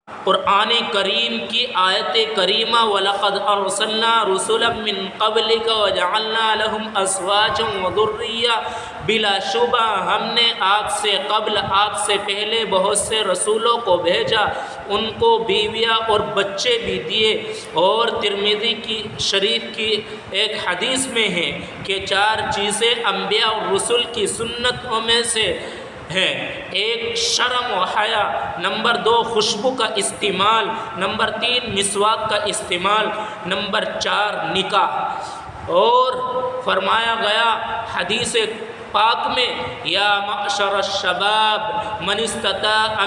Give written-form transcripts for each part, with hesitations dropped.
قرآن کریم کی آیت کریمہ وَلَقَدْ أَرْسَلْنَا رُسُلًا مِّن قَبْلِكَ وَجَعَلْنَا لَهُمْ أَزْوَاجًا وَذُرِّيَّةً بلا شبہ ہم نے آپ سے قبل، آپ سے پہلے بہت سے رسولوں کو بھیجا، ان کو بیویاں اور بچے بھی دیے۔ اور ترمذی کی شریف کی ایک حدیث میں ہے کہ 4 چیزیں انبیاء اور رسول کی سنتوں میں سے ہیں۔ 1 شرم و حیا، نمبر 2 خوشبو کا استعمال، نمبر 3 مسواک کا استعمال، نمبر 4 نکاح۔ اور فرمایا گیا حدیث پاک میں، یا معشر الشباب من استطاع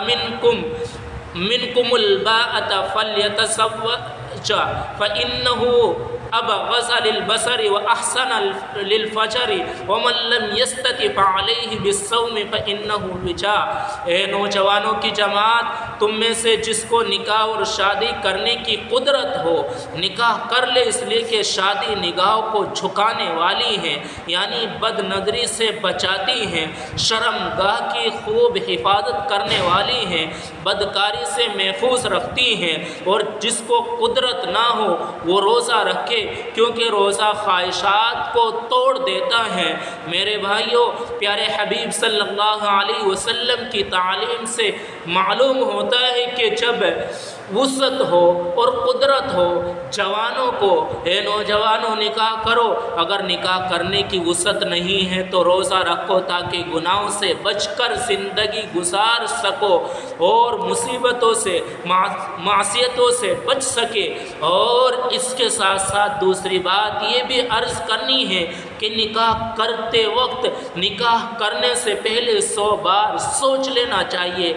منکم الباءۃ فلیتزوج فإنہ أبغض للبصر وأحسن للفجر ومن لم يستطع فعليه بالصوم فإنه وجاء۔ اے نوجوانوں کی جماعت، تم میں سے جس کو نکاح اور شادی کرنے کی قدرت ہو، نکاح کر لے، اس لیے کہ شادی نگاہوں کو جھکانے والی ہے، یعنی بد نظری سے بچاتی ہیں، شرم گاہ کی خوب حفاظت کرنے والی ہیں، بدکاری سے محفوظ رکھتی ہیں۔ اور جس کو قدرت نہ ہو وہ روزہ رکھے، کیونکہ روزہ خواہشات کو توڑ دیتا ہے۔ میرے بھائیوں، پیارے حبیب صلی اللہ علیہ وسلم کی تعلیم سے معلوم ہوتا ہے کہ جب وسعت ہو اور قدرت ہو، جوانوں کو، اے نوجوانوں نکاح کرو، اگر نکاح کرنے کی وسعت نہیں ہے تو روزہ رکھو تاکہ گناہوں سے بچ کر زندگی گزار سکو اور مصیبتوں سے، معصیتوں سے بچ سکے۔ اور اس کے ساتھ ساتھ دوسری بات یہ بھی عرض کرنی ہے کہ نکاح کرتے وقت، نکاح کرنے سے پہلے 100 بار سوچ لینا چاہیے۔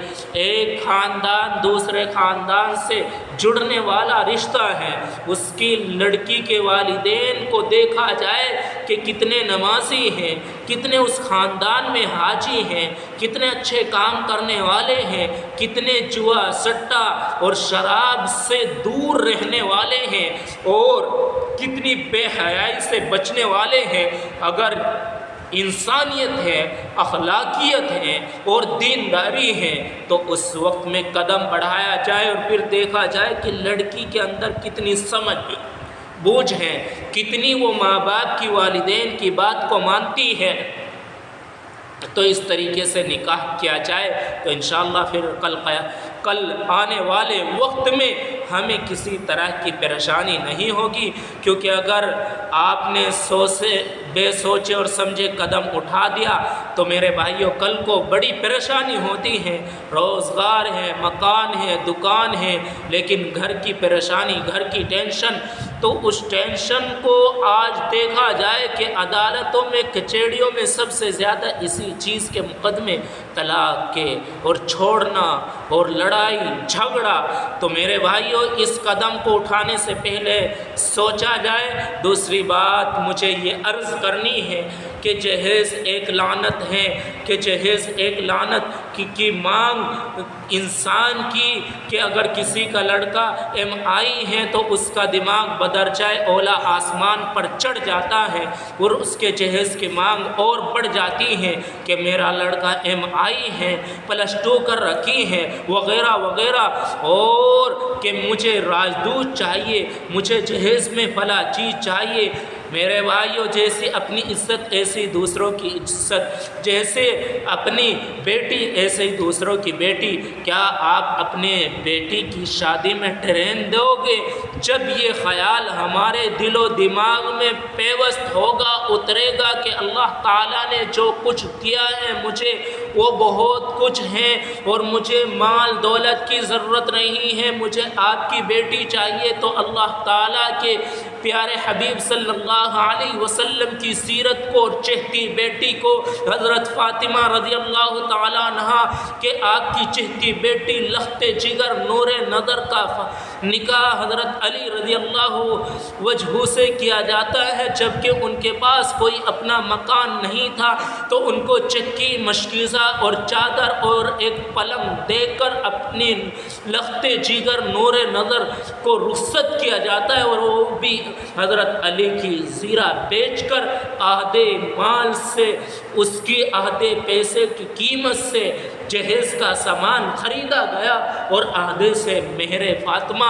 ایک خاندان دوسرے خاندان سے جڑنے والا رشتہ ہے، اس کی لڑکی کے والدین کو دیکھا جائے کہ کتنے نمازی ہیں، کتنے اس خاندان میں حاجی ہیں، کتنے اچھے کام کرنے والے ہیں، کتنے جوا سٹا اور شراب سے دور رہنے والے ہیں، اور کتنی بے حیائی سے بچنے والے ہیں۔ اگر انسانیت ہے، اخلاقیت ہے اور دینداری ہے تو اس وقت میں قدم بڑھایا جائے اور پھر دیکھا جائے کہ لڑکی کے اندر کتنی سمجھ بوجھ ہے، کتنی وہ ماں باپ کی، والدین کی بات کو مانتی ہے، تو اس طریقے سے نکاح کیا جائے تو انشاءاللہ پھر کل آنے والے وقت میں ہمیں کسی طرح کی پریشانی نہیں ہوگی۔ کیونکہ اگر آپ نے بے سوچے اور سمجھے قدم اٹھا دیا تو میرے بھائیوں کل کو بڑی پریشانی ہوتی ہے۔ روزگار ہے، مکان ہے، دکان ہے، لیکن گھر کی پریشانی، گھر کی ٹینشن، تو اس ٹینشن کو آج دیکھا جائے کہ عدالتوں میں، کچہریوں میں سب سے زیادہ اسی چیز کے مقدمے، طلاق کے اور چھوڑنا اور لڑائی جھگڑا۔ تو میرے بھائیوں اس قدم کو اٹھانے سے پہلے سوچا جائے۔ دوسری بات مجھے یہ عرض کرنی ہے کہ جہیز ایک لعنت ہے، کہ جہیز ایک لعنت کی مانگ انسان کی، کہ اگر کسی کا لڑکا MI ہے تو اس کا دماغ بدرجہ اولا آسمان پر چڑھ جاتا ہے اور اس کے جہیز کی مانگ اور بڑھ جاتی ہے کہ میرا لڑکا MI ہے، +2 کر رکھی ہے، وغیرہ وغیرہ، اور کہ مجھے راجدوت چاہیے، مجھے جہیز میں فلاں چیز چاہیے۔ میرے بھائیوں جیسی اپنی عزت ایسی دوسروں کی عزت، جیسے اپنی بیٹی ایسے ہی دوسروں کی بیٹی۔ کیا آپ اپنے بیٹی کی شادی میں ٹرین دو گے؟ جب یہ خیال ہمارے دل و دماغ میں پیوست ہوگا، اترے گا کہ اللہ تعالیٰ نے جو کچھ دیا ہے مجھے وہ بہت کچھ ہے اور مجھے مال دولت کی ضرورت نہیں ہے، مجھے آپ کی بیٹی چاہیے، تو اللہ تعالیٰ کے پیارے حبیب صلی اللہ علیہ وسلم کی سیرت کو اور چہتی بیٹی کو، حضرت فاطمہ رضی اللہ تعالیٰ عنہ کہ آپ کی چہتی بیٹی لخت جگر نور نظر کا نکاح حضرت علی رضی اللہ وجہ سے کیا جاتا ہے، جبکہ ان کے پاس کوئی اپنا مکان نہیں تھا تو ان کو چکی، مشکیزہ اور چادر اور ایک پلنگ دے کر اپنی لخت جگر نور نظر کو رخصت کیا جاتا ہے، اور وہ بھی حضرت علی کی زیرہ بیچ کر آدھے مال سے، اس کی آدھے پیسے کی قیمت سے جہیز کا سامان خریدا گیا اور آدھے سے مہر فاطمہ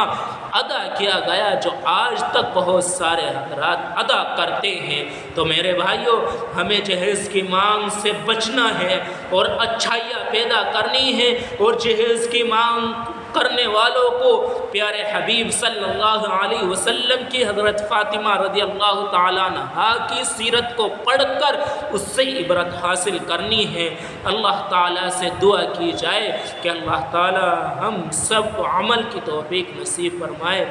ادا کیا گیا، جو آج تک بہت سارے حضرات ادا کرتے ہیں۔ تو میرے بھائیوں، ہمیں جہیز کی مانگ سے بچنا ہے اور اچھائیاں پیدا کرنی ہے، اور جہیز کی مانگ کرنے والوں کو پیارے حبیب صلی اللہ علیہ وسلم کی حضرت فاطمہ رضی اللہ تعالیٰ عنہا کی سیرت کو پڑھ کر اس سے عبرت حاصل کرنی ہے۔ اللہ تعالیٰ سے دعا کی جائے کہ اللہ تعالیٰ ہم سب کو عمل کی توفیق نصیب فرمائے۔